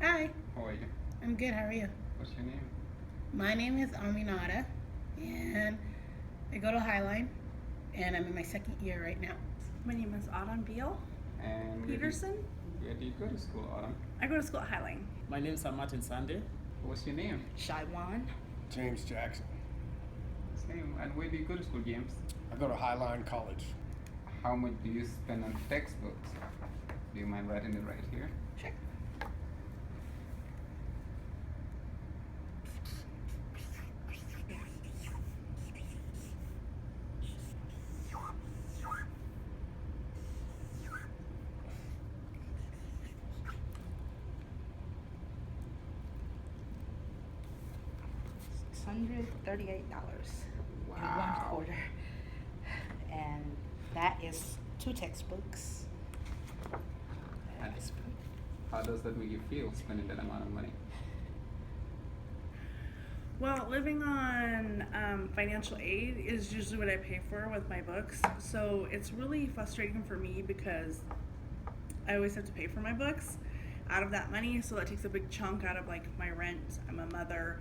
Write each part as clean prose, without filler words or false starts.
Hi, How are you? I'm good. How are you? What's your name? My name is Aminata, and I go to Highline, and I'm in my second year right now. My name is Autumn Beal And Peterson. Where do you go to school, Autumn? I go to school at Highline. My name is Martin Sunday. What's your name? Shaiwan. James Jackson. Same. And where do you go to school, James? I go to Highline College. How much do you spend on textbooks? Do you mind writing it right here? Sure. $638 in Wow. 1 quarter, and that is 2 textbooks. And how does that make you feel, spending that amount of money? Well, living on financial aid is usually what I pay for with my books. So it's really frustrating for me because I always have to pay for my books out of that money. So that takes a big chunk out of like my rent. I'm a mother.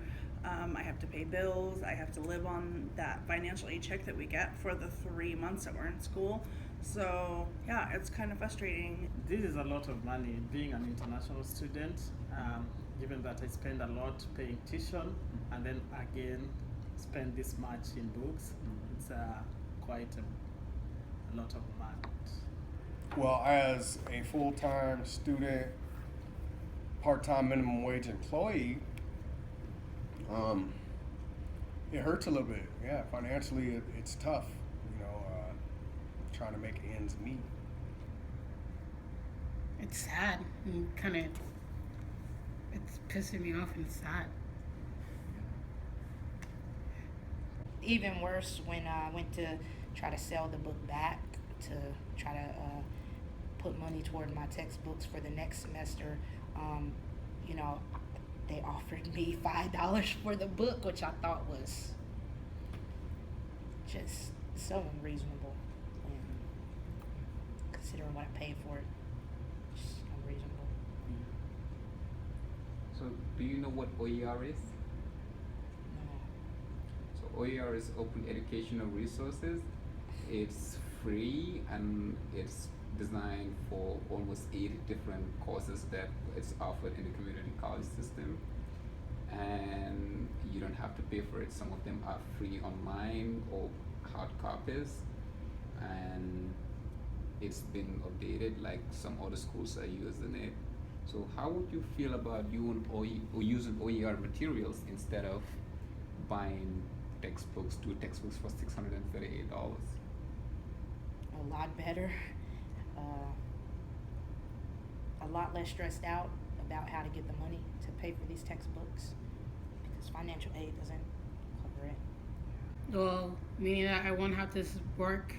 I have to pay bills. I have to live on that financial aid check that we get for the 3 months that we're in school. So yeah, it's kind of frustrating. This is a lot of money being an international student, given that I spend a lot paying tuition and then again spend this much in books. It's quite a lot of money. Well, as a full-time student, part-time minimum wage employee, it hurts a little bit. Yeah, financially it's tough, trying to make ends meet. It's sad and it's pissing me off and sad. Even worse when I went to try to sell the book back to try to put money toward my textbooks for the next semester. They offered me $5 for the book, which I thought was just so unreasonable when considering what I paid for it. Just unreasonable. So, do you know what OER is? No. So, OER is Open Educational Resources. It's free and it's designed for almost 80 different courses that it's offered in the community college system, and you don't have to pay for it. Some of them are free online or hard copies, and it's been updated like some other schools are using it. So how would you feel about using OER materials instead of buying textbooks, 2 textbooks for $638? A lot better. A lot less stressed out about how to get the money to pay for these textbooks because financial aid doesn't cover it. Well, meaning that I won't have to work.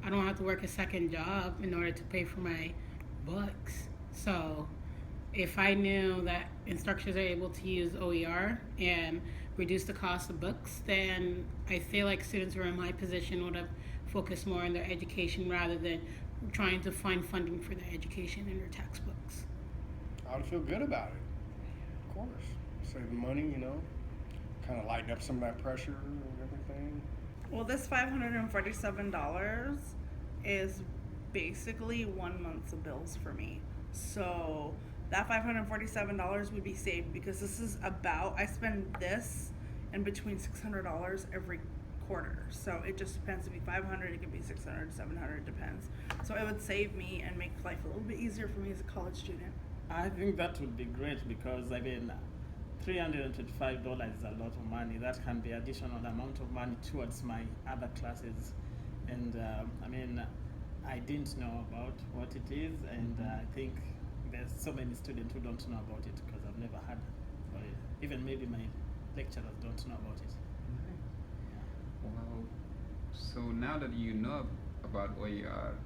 I don't have to work a second job in order to pay for my books. So, if I knew that instructors are able to use OER and reduce the cost of books, then I feel like students who are in my position would have focused more on their education rather than trying to find funding for their education in their textbooks. I would feel good about it. Of course. Saving money, kind of lighten up some of that pressure and everything. Well, this $547 is basically 1 month's of bills for me. So that $547 would be saved because this is I spend this in between $600 every quarter. So it just depends. It could be $500, it could be $600, $700, it depends. So it would save me and make life a little bit easier for me as a college student. I think that would be great because $325 is a lot of money. That can be additional amount of money towards my other classes, and I didn't know about what it is, and I think there's so many students who don't know about it because I've never had, or even maybe my lecturers don't know about it. Well, so now that you know about OER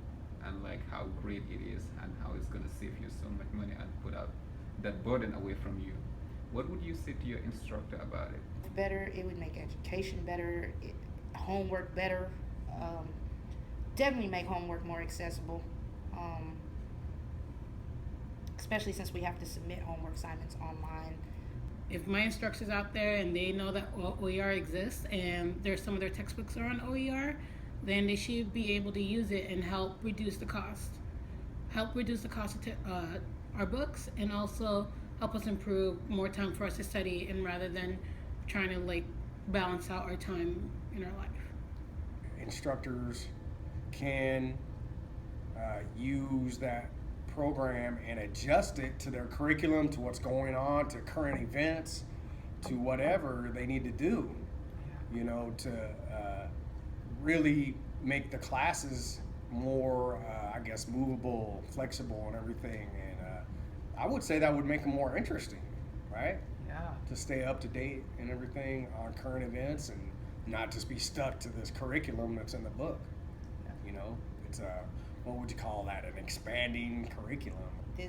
and like how great it is and how it's gonna save you so much money and put out that burden away from you, what would you say to your instructor about it? Better, it would make education better, homework better, definitely make homework more accessible. especially since we have to submit homework assignments online. If my instructors out there and they know that OER exists and there's some of their textbooks are on OER, then they should be able to use it and help reduce the cost. Help reduce the cost of our books, and also help us improve more time for us to study, and rather than trying to like balance out our time in our life. Instructors can use that program and adjust it to their curriculum, to what's going on, to current events, to whatever they need to do, you know, to really make the classes more, I guess, movable, flexible, and everything. And I would say that would make them more interesting, right? Yeah. To stay up to date and everything on current events, and not just be stuck to this curriculum that's in the book. You know, it's what would you call that? An expanding curriculum. I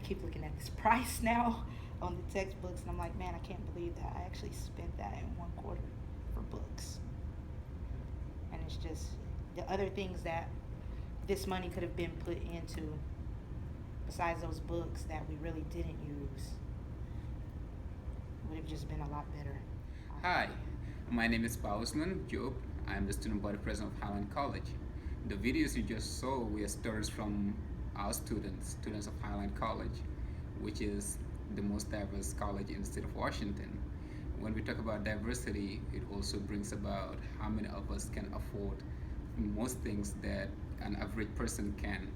keep looking at this price now on the textbooks, and I'm like, man, I can't believe that I actually spent that in 1/4 for books. And it's just the other things that this money could have been put into, besides those books that we really didn't use, would have just been a lot better. Hi, my name is Pausman Job. I'm the student body president of Highline College. The videos you just saw were stories from our students of Highline College, which is the most diverse college in the state of Washington. When we talk about diversity, it also brings about how many of us can afford most things that an average person can.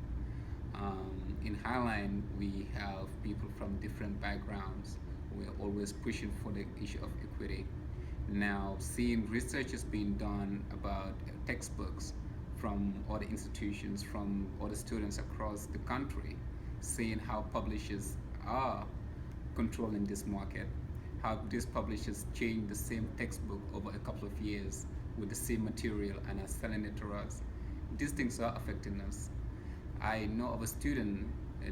In Highline, we have people from different backgrounds. We're always pushing for the issue of equity. Now, seeing research is being done about textbooks from other institutions, from other students across the country, seeing how publishers are controlling this market, how these publishers change the same textbook over a couple of years with the same material and are selling it to us. These things are affecting us. I know of a student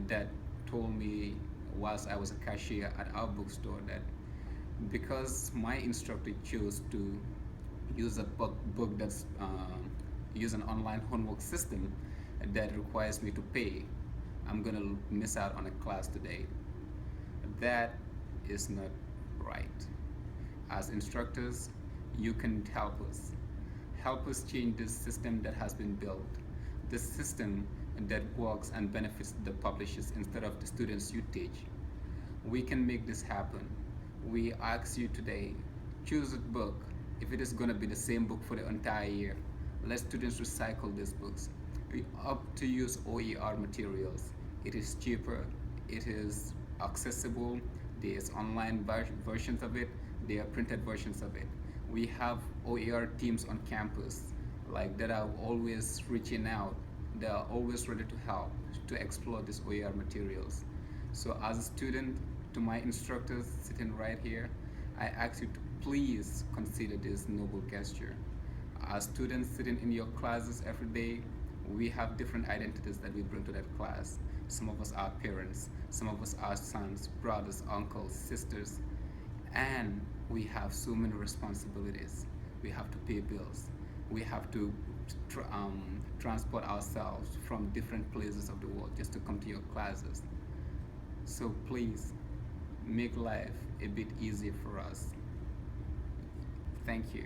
that told me whilst I was a cashier at our bookstore that because my instructor chose to use a book that's use an online homework system that requires me to pay, I'm gonna miss out on a class today. That is not right. As instructors, you can help us. Help us change this system that has been built. This system that works and benefits the publishers instead of the students you teach. We can make this happen. We ask you today, choose a book. If it is going to be the same book for the entire year, let students recycle these books. We opt to use OER materials. It is cheaper, it is accessible, there's online versions of it, there are printed versions of it. We have OER teams on campus that are always reaching out. They are always ready to help, to explore these OER materials. So as a student, to my instructors sitting right here, I ask you to please consider this noble gesture. As students sitting in your classes every day, we have different identities that we bring to that class. Some of us are parents, some of us are sons, brothers, uncles, sisters, and we have so many responsibilities. We have to pay bills. We have to transport ourselves from different places of the world just to come to your classes. So please, make life a bit easier for us. Thank you.